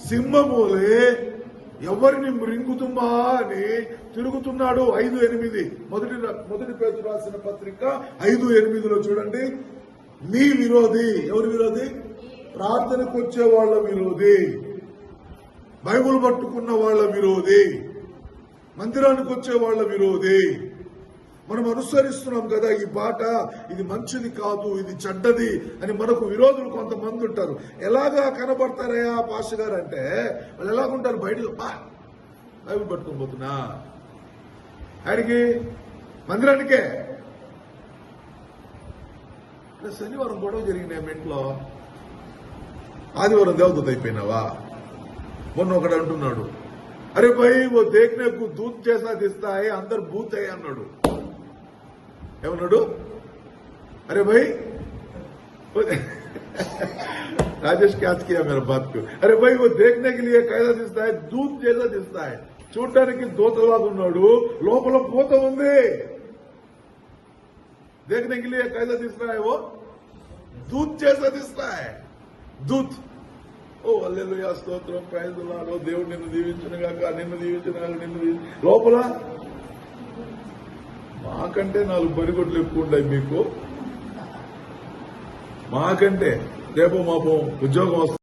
సింహమూలే ఎవరిని మృంగుతుమా అని తిరుగుతున్నాడు. 5:8 మొదటి పేతురు రాసిన పత్రిక 5:8 చూడండి. మీ విరోధి ఎవరి విరోధి? ప్రార్థనకు వచ్చే వాళ్ళ విరోధి, బైబుల్ పట్టుకున్న వాళ్ళ విరోధి, మందిరానికి వచ్చే వాళ్ళ విరోధి. మనం అనుసరిస్తున్నాం కదా ఈ బాట, ఇది మంచిది కాదు, ఇది చెడ్డది అని మనకు విరోధులు కొంతమంది ఉంటారు. ఎలాగా కనబడతారయ్యా పాస్టర్ గారు అంటే, వాళ్ళు ఎలాగుంటారు? బయటకు బైబుల్ పట్టుకొని పోతున్నా ఆయనకి మందిరానికే. శనివారం గొడవ జరిగినాయి మీ ఇంట్లో, ఆదివారం దేవదూత అయిపోయినావా? మొన్న ఒకడు అంటున్నాడు, అరే భయ్ ఓ దేఖ్నే కు దూత్ చేసా దిస్తా హై అందరు భూత్ హై అన్నాడు. ఏమన్నాడు? అరే భయ్ राजेश क्या किया मेरा बात को? अरे भाई वो देखने के लिए कैसा दिखता है? दूध जैसा दिखता है. చూడటానికి దూతలాగా ఉన్నాడు, లోపల పూత ఉంది. देखने के लिए कैसा दिखता है? वो दूध जैसा दिखता है. दूध. ఓ హల్లెలూయా, స్తోత్రం, ప్రైజ్ ది లార్డ్. దేవుడు నిన్ను దీవించునుగాక, నిన్ను దీవించునుగాక, నిన్ను లోపల మాకంటే 4 బరిగొడ్లు ఎక్కువ ఉన్నాయి మీకు. మాకంటే రేపు మాపు ఉద్యోగం వస్తుంది.